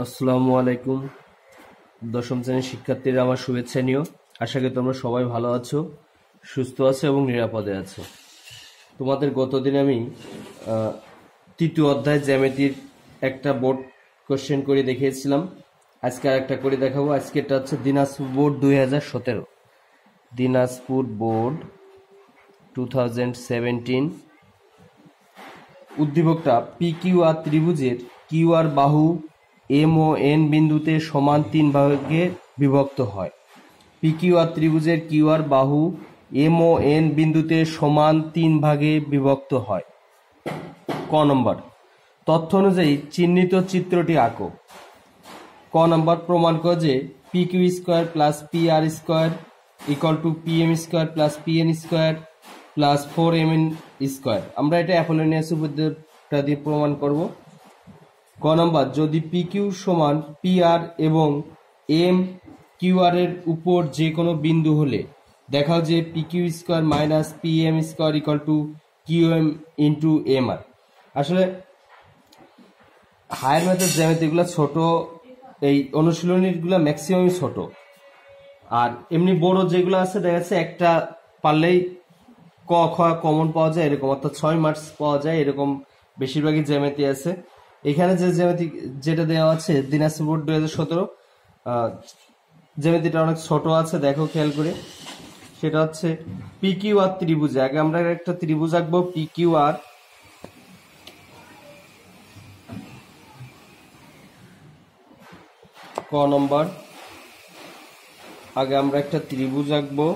আসসালামু আলাইকুম। দশম শ্রেণীর শিক্ষার্থীরা আমার শুভেচ্ছা নিও। আশা করি তোমরা সবাই ভালো আছো, সুস্থ আছো এবং নিরাপদে আছো। তোমাদের গতদিন আমি তৃতীয় অধ্যায় জ্যামিতির একটা বোর্ড কোশ্চেন করে দেখিয়েছিলাম। আজকে আর একটা করে দেখাবো। আজকে এটা হচ্ছে দিনাজপুর বোর্ড 2017, দিনাজপুর বোর্ড 2017। উদ্দীপকটা পি কিউ আর ত্রিভুজের কিউ আর বাহু এম ও এন বিন্দুতে সমান 3 ভাগে বিভক্ত হয়। পি কিউ আর ত্রিভুজের কিউ আর বাহু এম ও এন বিন্দুতে সমান 3 ভাগে বিভক্ত হয়। ক নম্বর, তথ্য অনুযায়ী চিহ্নিত চিত্রটি আঁকো। ক নম্বর, প্রমাণ করো যে P Q square plus P R square equal to P M square plus P N square plus 4mn square. আমরা এটা অ্যাপোলোনিয়াস উপপাদ্যটা দিয়ে প্রমাণ করব। ক নম্বর, যদি পি কিউ সমান পি আর এবং এম কিউ আর এর উপর যে কোনো বিন্দু হলে দেখাও যে P Q square minus P M square equal to Q M into M R. আসলে হায়ার ম্যাথের জ্যামিতিগুলো ছোট, এই অনুশীলনীগুলো ম্যাক্সিমামই ছোট, আর এমনি বড় যেগুলো আছে দেখা যাচ্ছে একটা পারলেই ক খ কমন পাওয়া যায় এরকম, অর্থাৎ 6 মার্কস পাওয়া যায় এরকম বেশিরভাগই জ্যামিতি আছে। এখানে যে জ্যামিতি যেটা দেওয়া আছে দিনাজপুর বোর্ড 2017, জ্যামিতিটা অনেক ছোট আছে, দেখো খেয়াল করে। সেটা হচ্ছে পি কিউ আর ত্রিভুজ। আগে আমরা একটা ত্রিভুজ আঁকবো পি কিউ আর। ক নম্বর, আগে আমরা একটা ত্রিভুজ আঁকবো।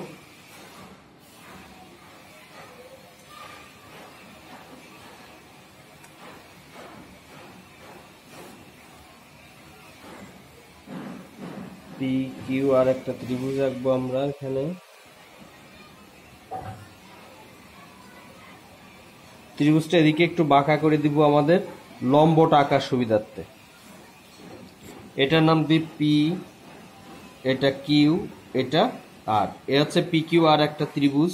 পি কিউ আর একটা ত্রিভুজ আঁকবো আমরা এখানে। ত্রিভুজটা এদিকে একটু বাঁকা করে দিব আমাদের লম্বটা আঁকার সুবিধার্থে। এটার নাম দি পি, এটা কিউ, এটা আর। এ হচ্ছে পি কিউ আর একটা ত্রিভুজ।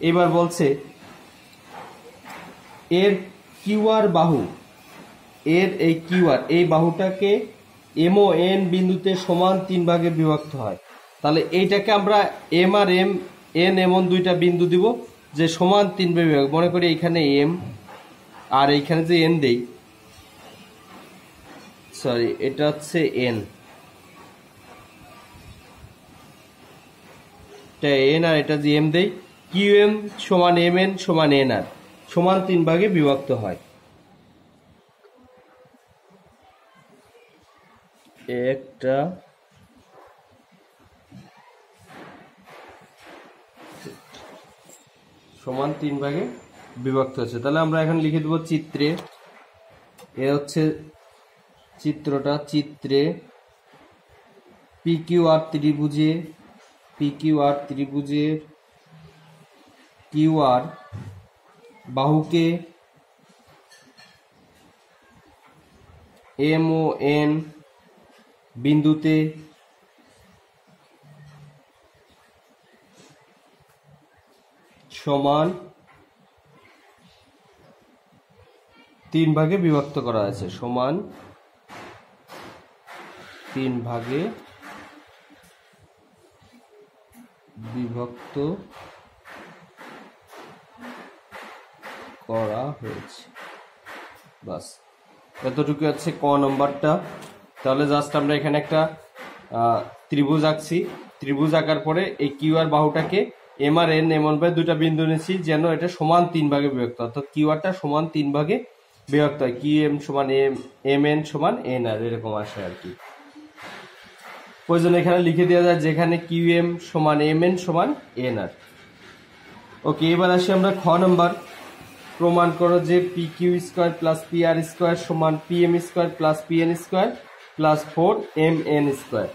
এবার বলছে এর কিউ আর বাহু, এর এই কিউ আর এই বাহুটাকে এম ও এন বিন্দুতে সমান 3 ভাগে বিভক্ত হয়। তাহলে এইটাকে আমরা এম আর এম এন এমন দুইটা বিন্দু দিব যে সমান 3 ভাগে বিভক্ত। মনে করি এইখানে এম আর এইখানে যে এন দেই, সরি এটা হচ্ছে এন, এটা এন আর এটা যে এম দেই, কিউ এম সমান এম এন সমান এন আর সমান 3 ভাগে বিভক্ত হয়। একটা সমান 3 ভাগে বিভক্ত হচ্ছে। তাহলে আমরা এখন লিখে দেব চিত্রে। এ হচ্ছে চিত্রটা, চিত্রে পি কিউ আর ত্রিভুজে, পি কিউ আর ত্রিভুজের কিউ আর বাহুকে এম ও এন বিন্দুতে সমান 3 ভাগে বিভক্ত করা হয়েছে, সমান 3 ভাগে বিভক্ত করা হয়েছে। বাস এতটুকু হচ্ছে ক নম্বরটা। তাহলে জাস্ট আমরা এখানে একটা ত্রিভুজ আঁকছি। ত্রিভুজ আঁকার পরে এই Q R বাহুটাকে M R N এমন ভাবে দুটা বিন্দু নিয়েছি যেন এটা সমান 3 ভাগে বিভক্ত, অর্থাৎ কিউ আরটা সমান 3 ভাগে বিভক্ত হয়। কিউ এম সমান এম, এম এন সমান এন আর, এরকম আসে আর কি। প্রয়োজন এখানে লিখে দেওয়া যায় যেখানে কিউ এম সমান এম এন সমান এন আর। ওকে, এবার আসি আমরা খ নম্বর। প্রমাণ করো যে P Q square plus P R square সমান P M square plus P N square plus 4mn square.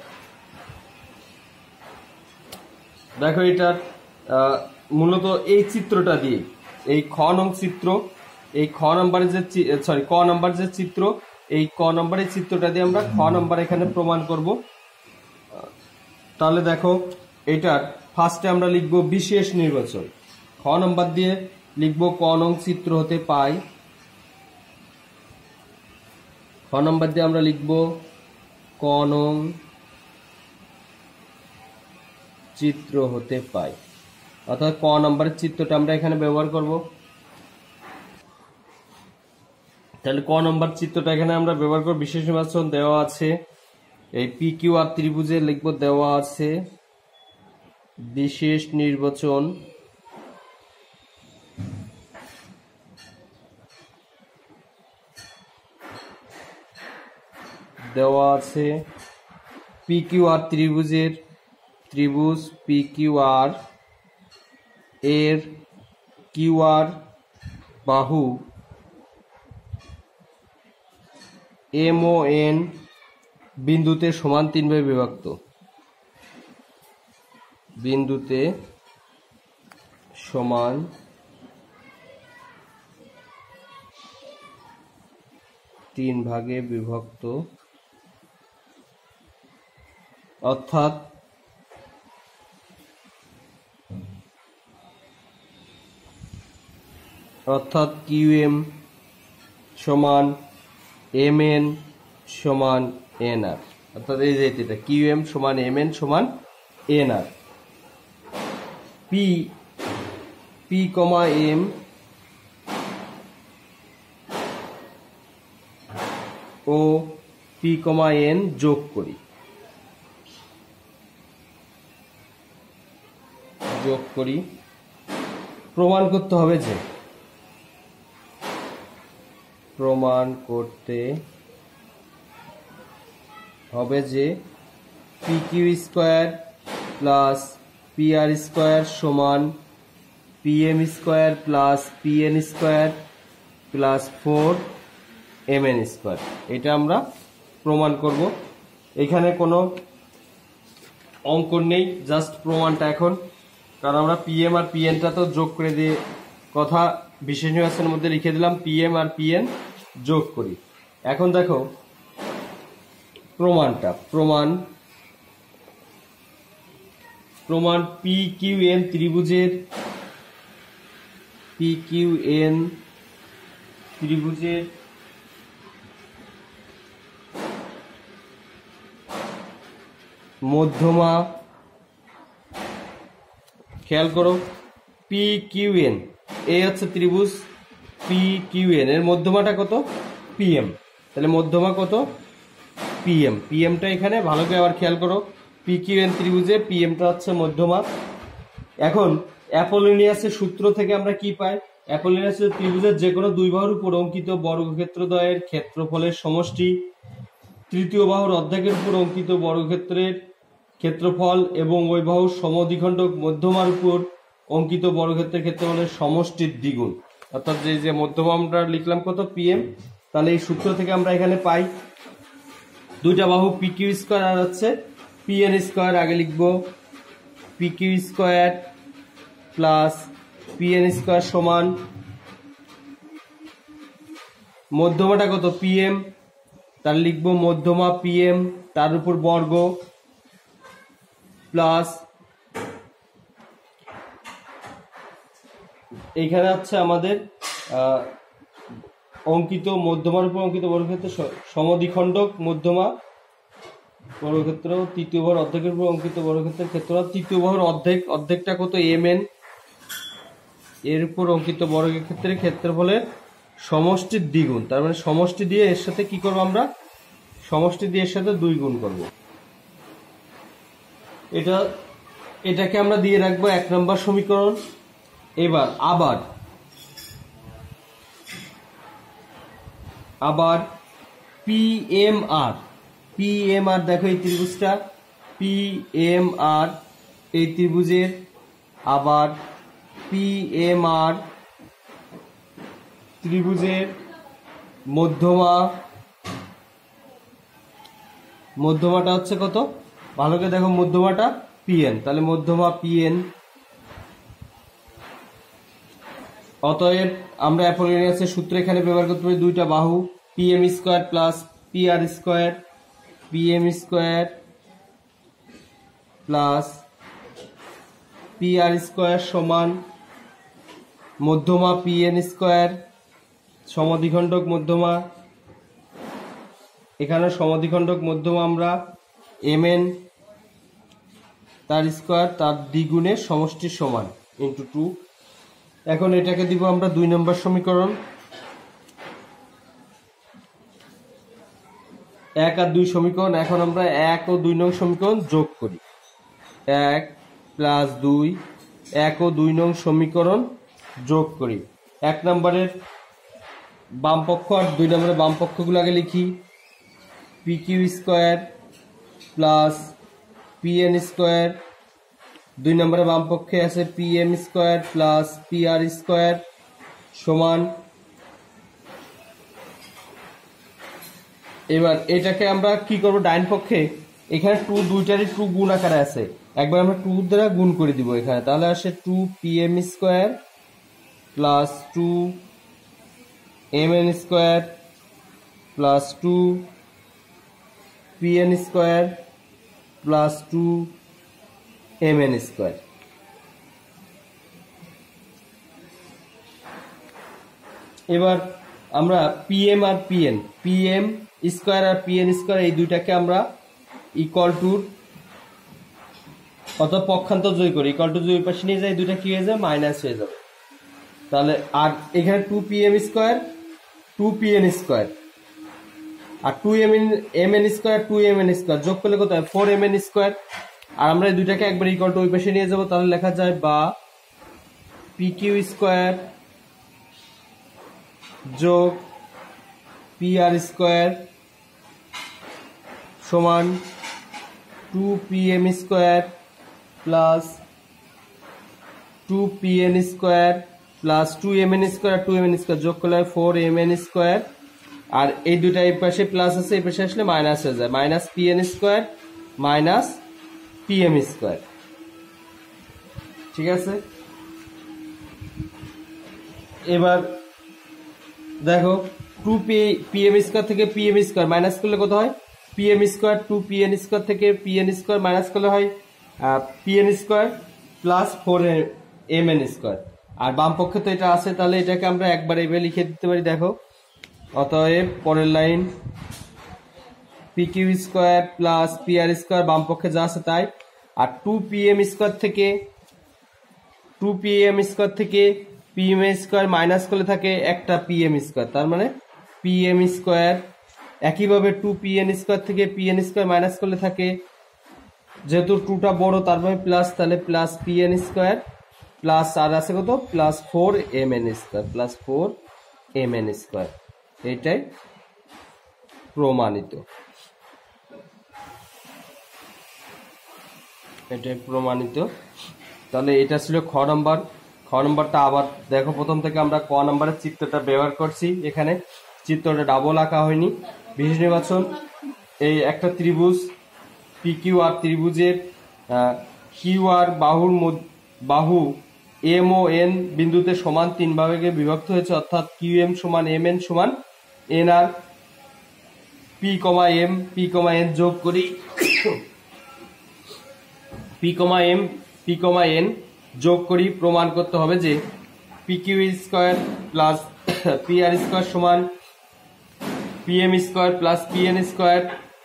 দেখো এটার মূলত এই চিত্রটা দিয়ে, এই খ নং চিত্র, এই খ নম্বরের যে সরি ক নম্বর যে চিত্র, এই ক নম্বরের চিত্রটা দিয়ে আমরা খ নম্বর এখানে প্রমাণ করব। তাহলে দেখো এটার ফার্স্টে আমরা লিখব বিশেষ নির্বাচন। খ নম্বর দিয়ে লিখব ক নং চিত্র হতে পাই নম্বর দিয়ে আমরা লিখব ক নং চিত্র হতে পাই, অর্থাৎ ক নম্বরের চিত্রটা আমরা এখানে ব্যবহার করব। তাহলে ক নম্বর চিত্রটা এখানে আমরা ব্যবহার করব। বিশেষ নির্বাচন দেওয়া আছে, এই পি কিউ আর ত্রিভুজে লিখব দেওয়া আছে বিশেষ নির্বাচন দেওয়া আছে পি কিউ আর ত্রিভুজ পি কিউ আর এর কিউ আর বাহু এম ও এন বিন্দুতে সমান 3 ভাগে বিভক্ত। বিন্দুতে সমান 3 ভাগে বিভক্ত, অর্থাৎ কিউ এম সমান এম এন সমান এন আর, অর্থাৎ এই যে এটা কিউ এম সমান এম এন সমান N R. P comma M ও পি কমা এন যোগ করি, প্রমাণ করতে হবে যে P Q square plus P R square সমান P M square plus P N square plus 4 M N square. এটা আমরা প্রমাণ করব। এখানে কোনো অঙ্ক নেই, জাস্ট প্রমাণটা এখন, কারণ আমরা পি এম আর পি এনটা তো যোগ করে দিয়ে কথা বিশেষ নির্বাচনের মধ্যে লিখে দিলাম, P M R P N যোগ করি। এখন দেখো প্রমাণ পি কিউ এন ত্রিভুজের মধ্যমা, খেয়াল করো পি কিউ এন, এই হচ্ছে ত্রিভুজ পি কিউ এন, এর মধ্যমাটা কত পি এম, তাহলে মধ্যমা কত পি এম, পি এমটা এখানে ভালো করে আবার খেয়াল করো, পি কিউ এন ত্রিভুজে পি এমটা হচ্ছে মধ্যমা। এখন অ্যাপোলোনিয়াসের সূত্র থেকে আমরা কি পাই? অ্যাপোলোনিয়াসের ত্রিভুজের যে কোনো দুই বাহুর উপর অঙ্কিত বর্গক্ষেত্রদ্বয়ের ক্ষেত্রফলের সমষ্টি তৃতীয় বাহুর অর্ধেকের উপর অঙ্কিত বর্গক্ষেত্রের ক্ষেত্রফল এবং ওই বাহুর সমদ্বিখণ্ডক মধ্যমার উপর অঙ্কিত বর্গক্ষেত্রের ক্ষেত্রফলের সমষ্টির দ্বিগুণ। অর্থাৎ যে মধ্যমা আমরা লিখলাম কত পি এম, তাহলে এই সূত্র থেকে আমরা এখানে পাই দুইটা বাহু পি কিউ স্কোয়ার আর হচ্ছে পি এন স্কোয়ার। আগে লিখবো P Q square plus P N square সমান মধ্যমাটা কত পি এম, তাহলে লিখবো মধ্যমা পি এম তার উপর বর্গ প্লাস এইখানে হচ্ছে আমাদের অঙ্কিত মধ্যমার উপর অঙ্কিত বর্গক্ষেত্র সমদ্বিখণ্ডক মধ্যমা বর্গক্ষেত্র তৃতীয় বাহুর অর্ধেকের উপর অঙ্কিত বর্গক্ষেত্রের ক্ষেত্রফল তৃতীয় বাহুর অর্ধেকটা কত এম এন, এর উপর অঙ্কিত বর্গক্ষেত্রের ক্ষেত্রফলের সমষ্টির দ্বিগুণ। তার মানে সমষ্টি দিয়ে এর সাথে কি করব আমরা? সমষ্টি দিয়ে এর সাথে 2 গুণ করব। এটাকে আমরা দিয়ে রাখবো 1 নম্বর সমীকরণ। এবার আবার পি এম আর, দেখো এই ত্রিভুজটা পি এম আর, এই ত্রিভুজের আবার পি এম আর ত্রিভুজের মধ্যমাটা হচ্ছে কত? ভালো করে দেখো, মধ্যমাটা পিএন, তাহলে মধ্যমা পিএন। অতএব আমরা অ্যাপোলোনিয়াসের সূত্র এখানে ব্যবহার করতে পারি, দুইটা বাহু P M square plus P R square, P M square plus P R square সমান মধ্যমা পি এন স্কোয়ার সমদ্বিখণ্ডক মধ্যমা এখানে সমদ্বিখণ্ডক মধ্যমা আমরা mn তার স্কয়ার তার দ্বিগুণের সমষ্টির সমান ইন্টু 2। এখন এটাকে দিব আমরা 2 নম্বর সমীকরণ। 1 আর 2 সমীকরণ। এখন আমরা 1 ও 2 নং সমীকরণ যোগ করি। 1 প্লাস 2, 1 ও 2 নং সমীকরণ যোগ করি। 1 নম্বরের বাম পক্ষ আর 2 নম্বরের বাম পক্ষগুলো আগে লিখি। pq square plus pn square, 2 নম্বরের বাম পক্ষে আছে pm square plus pr square সমান, এবার এটাকে আমরা কি করব, ডাইন পক্ষে এখানে 2 দুইটারই 2 গুণ আকারে আছে, একবার আমরা 2 দ্বারা গুণ করে দিব এখানে, তাহলে আসে 2pm square plus 2mn square plus 2pn square plus 2mn square. এবার আমরা pm আর pm স্কয়ার আর pn স্কয়ার এই দুইটাকে আমরা ইকুয়াল টু অত পক্ষান্তর যোগ করি, ইকুয়াল টু যদি ওই পাশে নিয়ে যাই দুইটা কি হয়ে যাবে, মাইনাস হয়ে যাবে। তাহলে আর এখানে 2pm স্কয়ার 2pn স্কয়ার আর 2mn স্কয়ার 2mn স্কয়ার যোগ করলে কত হয়, 4mn স্কয়ার। আর আমরা এই দুইটাকে একবার ইকুয়াল টু ওই পাশে নিয়ে যাব, তাহলে লেখা যায় বা pq স্কয়ার যোগ pr স্কয়ার সমান 2pm square plus 2pn square plus 2mn square 2mn square যোগ করলে 4mn স্কয়ার। আর এই দুইটা এই পাশে প্লাস আছে, এই পাশে আসলে মাইনাস হয়ে যায়, minus pn square minus pm square. ঠিক আছে, এবার দেখো 2pm স্কয়ার থেকে pm স্কয়ার মাইনাস করলে কত হয়, pm স্কয়ার 2pn স্কয়ার থেকে pn স্কয়ার মাইনাস করলে হয় pn square plus 4mn square. আর বাম পক্ষে তো এটা আছে, তাহলে এটাকে আমরা একবার এভাবে লিখে দিতে পারি। দেখো, অতএব পরের line pq square plus pr square বাম পক্ষে যা আছে তাই, আর 2pm স্কয়ার থেকে pm স্কয়ার মাইনাস করলে থাকে একটা pm স্কয়ার, তার মানে pm স্কয়ার। একইভাবে 2pn স্কয়ার থেকে pn স্কয়ার মাইনাস করলে থাকে, যেহেতু 2টা বড় তার মানে প্লাস, তাহলে প্লাস pn স্কয়ার প্লাস আর আছে কত, plus 4mn square plus 4mn square. এইটাই প্রমাণিত, এটাই প্রমাণিত। তাহলে এটা ছিল খ নম্বর। খ নম্বরটা আবার দেখো, প্রথম থেকে আমরা ক নম্বরের চিত্রটা ব্যবহার করছি, এখানে চিত্রটা ডাবল আঁকা হয়নি। বিশেষ নির্বাচন, এই একটা ত্রিভুজ PQR ত্রিভুজের QR বাহু M ও N বিন্দুতে সমান 3 ভাগে বিভক্ত হয়েছে, অর্থাৎ QM সমান MN সমান NR। P,M,N যোগ করি, P,M,N যোগ করি, প্রমাণ করতে হবে যে PQ square plus PR square সমান PM square plus PN square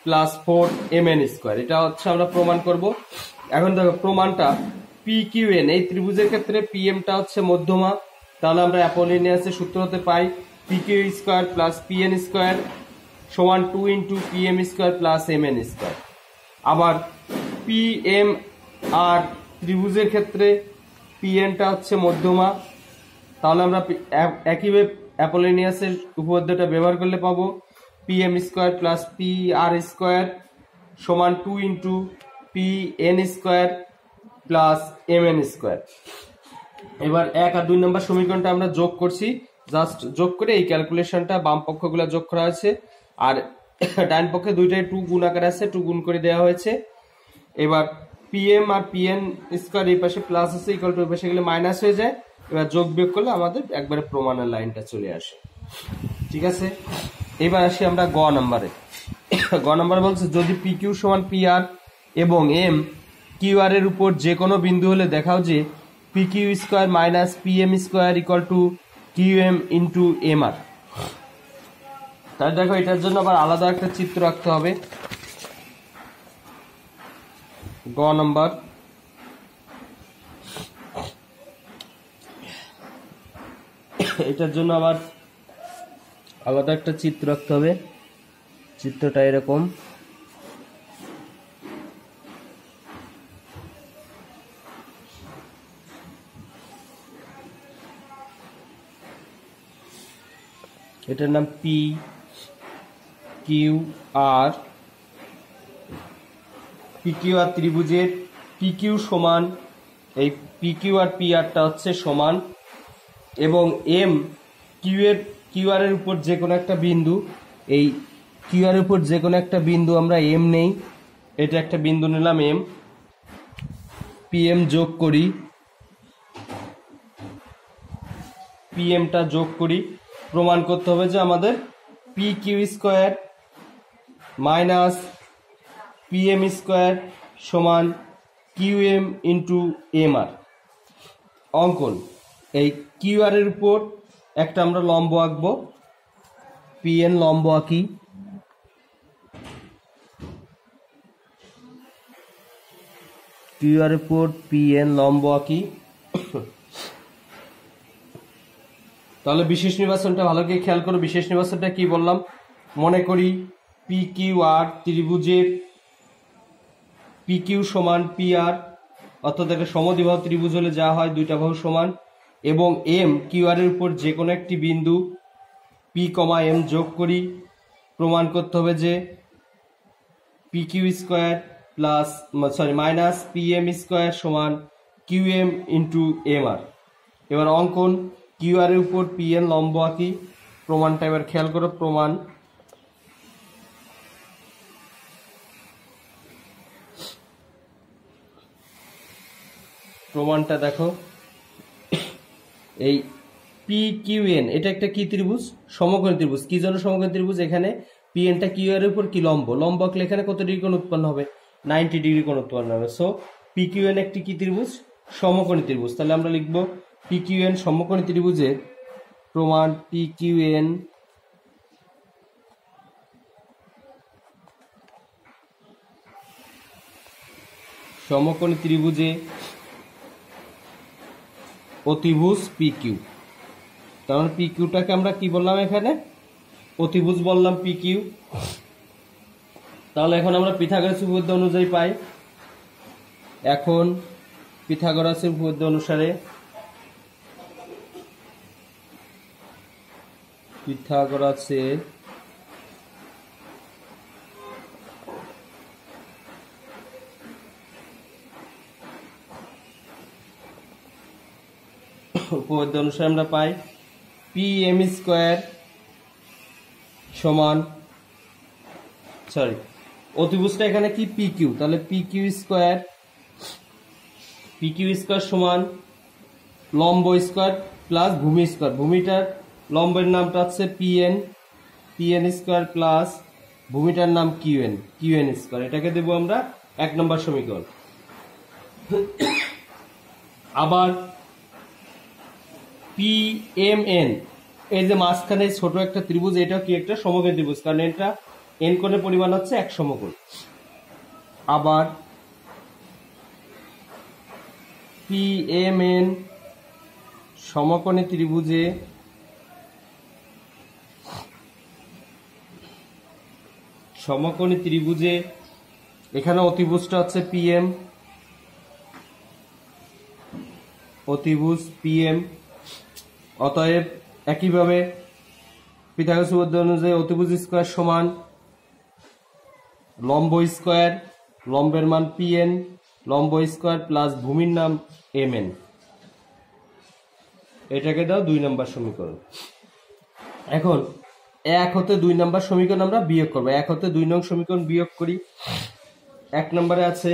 plus 4mn square. এটা হচ্ছে আমরা প্রমাণ করব। এখন দেখো প্রমাণটা PQN এই ত্রিভুজের ক্ষেত্রে PMটা হচ্ছে মধ্যমা, তাহলে আমরা অ্যাপোলিনিয়াসের সূত্র হতে পাই PQ square plus PN square সমান 2 into PM square plus MN square. আবার PM আর ত্রিভুজের ক্ষেত্রে PNটা হচ্ছে মধ্যমা, তাহলে আমরা একইভাবে অ্যাপোলিনিয়াসের উপপাদ্যটা ব্যবহার করলে পাবো PM square plus PR square সমান 2 into PN square plus MN square. এবার 1 আর 2 নম্বর সমীকরণটা আমরা যোগ করছি, জাস্ট যোগ করে এই ক্যালকুলেশনটা বাম পক্ষগুলো যোগ করা হয়েছে, আর ডান পক্ষে দুইটাই 2 গুণ আকারে আছে, 2 গুণ করে দেওয়া হয়েছে। এবার PM আর PN স্কয়ার এই পাশে প্লাস আছে, ইকুয়াল টু এই পাশে গেলে মাইনাস হয়ে যায়। এবার যোগ বিয়োগ করলে আমাদের একবারে প্রমাণের লাইনটা চলে আসে। ঠিক আছে, এবার আসি আমরা গ নম্বরে। গ নম্বর বলছে যদি PQ সমান PR এবং M QR এর উপর যে কোনো বিন্দু হলে দেখাও যে PQ square minus PM square equal to QM into MR। তাহলে দেখো এটার জন্য আবার আলাদা একটা চিত্র আঁকতে হবে। গ নাম্বার, এটার জন্য আবার আলাদা একটা চিত্র আঁকতে হবে। চিত্রটা এরকম, এটার নাম পি কিউ আর। পি কিউ আর ত্রিভুজের পি কিউ সমান, এই পি কিউ আর পি আরটা হচ্ছে সমান, এবং এম কিউ আর এর উপর যে কোনো একটা বিন্দু, এই কিউ আর এর উপর যে কোনো একটা বিন্দু আমরা এম নেই। এটা একটা বিন্দু নিলাম এম, পি এম যোগ করি, পি এমটা যোগ করি। প্রমাণ করতে হবে যে আমাদের P Q square minus P M square সমান Q M into M R. অঙ্কন, এই কিউ আর এর উপর একটা আমরা লম্ব আঁকবো, পি এন লম্ব আঁকি। কিউ আর এর উপর পি এন লম্ব আঁকি। তাহলে বিশেষ নির্বাচনটা ভালো করে খেয়াল করো। বিশেষ নির্বাচনটা কি বললাম? মনে করি পি কিউ আর ত্রিভুজের পি কিউ সমান পি আর, অর্থাৎ একটা সমদ্বিবাহু ত্রিভুজ হলে যা হয় দুইটা বাহু সমান, এবং এম কিউ আর এর উপর যে কোনো একটি বিন্দু পি কমা এম যোগ করি। প্রমাণ করতে হবে যে P Q square plus minus P M square সমান Q M into M R. এবার অঙ্কন, কিউ আর এর উপর পি এন লম্ব আঁকি। প্রমাণটা এবার খেয়াল করো। প্রমাণটা দেখো, এই পি কিউ এন এটা একটা কি ত্রিভুজ? সমকোণী ত্রিভুজ। কি জন্য সমকোণী ত্রিভুজ? এখানে পি এনটা কিউ এর উপর কি লম্ব, লম্ব আঁকলে এখানে কত ডিগ্রি কোণ উৎপন্ন হবে? 90 ডিগ্রি কোণ উৎপন্ন হবে। সো পি কিউ এন একটি কি ত্রিভুজ? সমকোণী ত্রিভুজ। তাহলে আমরা লিখব পি কিউ এন সমকোণী ত্রিভুজের প্রমাণ পি কিউ এন সমকোণী ত্রিভুজে অতিভুজ পি কিউ। তাহলে পি কিউটাকে আমরা কি বললাম? এখানে অতিভুজ বললাম পি কিউ। তাহলে এখন আমরা পিথাগোরাসের উপপাদ্য অনুযায়ী পাই। এখন পিথাগোরাসের উপপাদ্য অনুসারে পিথাগোরাসের উপপাদ্য অনুসারে আমরা পাই পি এম স্কোয়ার সমান, অতিভুজটা এখানে কি? P Q. তাহলে পি কিউ স্কোয়ার সমান লম্ব স্কোয়ার প্লাস ভূমি স্কোয়ার। ভূমিটার লম্বের নামটা হচ্ছে পি এন স্কোয়ার প্লাস ভূমিটার নাম কিউ এন স্কোয়ার। এটাকে দেবো আমরা 1 নম্বর সমীকরণ। আবার পি এম এন, এই যে মাঝখানে ছোট একটা ত্রিভুজ, এটাও কি একটা সমকোণী ত্রিভুজ, কারণ এটা এন কোণের পরিমাণ হচ্ছে 1 সমকোণ। আবার পি এম এন সমকোণী ত্রিভুজে এখানে অতিভুজটা হচ্ছে পি এম, অতিভুজ পি এম। অতএব একইভাবে পিথাগোরাস উপপাদ্য অনুযায়ী অতিভুজ স্কোয়ার সমান লম্ব স্কোয়ার, লম্বের মান পি এন, লম্ব স্কোয়ার প্লাস ভূমির নাম এম এন। এটাকে দাও 2 নম্বর সমীকরণ। এখন 1 হতে 2 নম্বর সমীকরণ আমরা বিয়োগ করবো। 1 হতে 2 নং সমীকরণ বিয়োগ করি। 1 নম্বরে আছে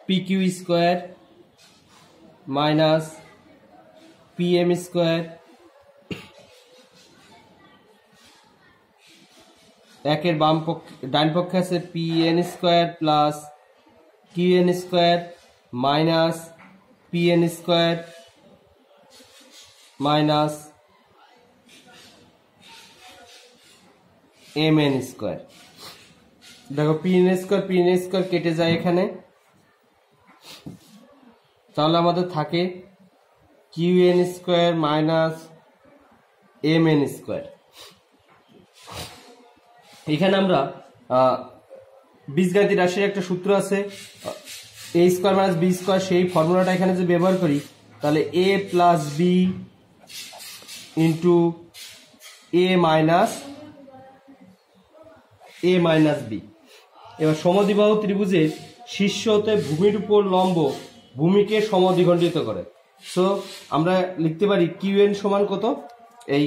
P Q square minus P M square, 1 এর ডান পক্ষে আছে P N square plus Q N square minus P N square minus M N square. দেখো পি এন স্কোয়ার কেটে যায় এখানে, তাহলে আমাদের থাকে Q N square minus M N square. এখানে আমরা বীজগাণিতিক রাশির একটা সূত্র আছে A square minus B square, সেই ফর্মুলাটা এখানে যদি ব্যবহার করি তাহলে A plus B into A minus B. এবার সমদ্বিবাহু ত্রিভুজের শীর্ষ হতে ভূমির উপর লম্ব ভূমিকে সমদ্বিখণ্ডিত করে। সো আমরা লিখতে পারি কিউ এন সমান কত, এই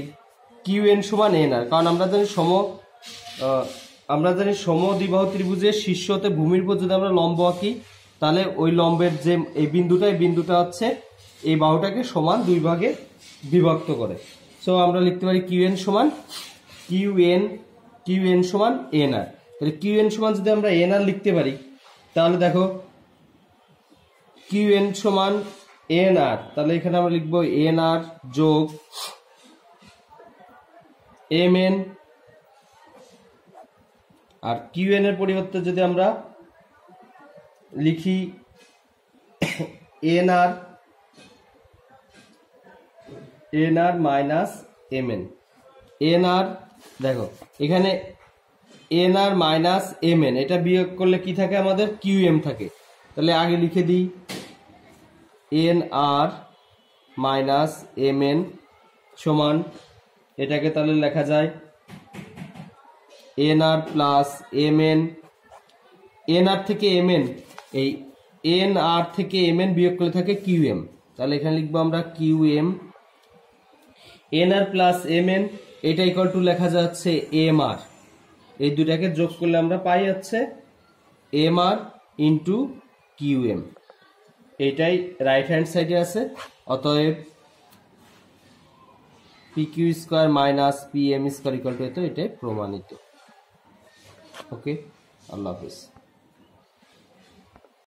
কিউ এন সমান এন আর, কারণ আমরা জানি সমদ্বিবাহু ত্রিভুজের শীর্ষ হতে ভূমির উপর যদি আমরা লম্ব আঁকি তাহলে ওই লম্বের যে এই বিন্দুটা হচ্ছে এই বাহুটাকে সমান দুই ভাগে বিভক্ত করে। সো আমরা লিখতে পারি কিউ এন সমান এন আর। তাহলে কিউ এন সমান যদি আমরা এন আর লিখতে পারি তাহলে দেখো কিউ এন সমান এন আর, তাহলে এখানে আমরা লিখবো এন আর যোগ এম এন, আর কিউ এন এর পরিবর্তে যদি আমরা লিখি এন আর মাইনাস এম এন। এন আর দেখো এখানে এন আর মাইনাস এম এন, এটা বিয়োগ করলে কি থাকে আমাদের কিউ এম থাকে। তাহলে আগে লিখে দিই এন আর মাইনাস এম এন সমান, এটাকে তাহলে লেখা যায় এন আর প্লাস এম এন। এন আর থেকে এম এন, এই এন আর থেকে এম এন বিয়োগ করলে থাকে কিউ এম, তাহলে এখানে লিখবো আমরা কিউ এম। এন আর প্লাস এম এন এটা ইকুয়াল টু লেখা যাচ্ছে এম আর, এই দুটাকে যোগ করলে আমরা পাই যাচ্ছে M R into Q M, এটাই রাইট হ্যান্ড সাইডে আছে। অতএব P Q square minus P M square equal to এটাই প্রমাণিত। ওকে, আল্লাহ হাফিজ।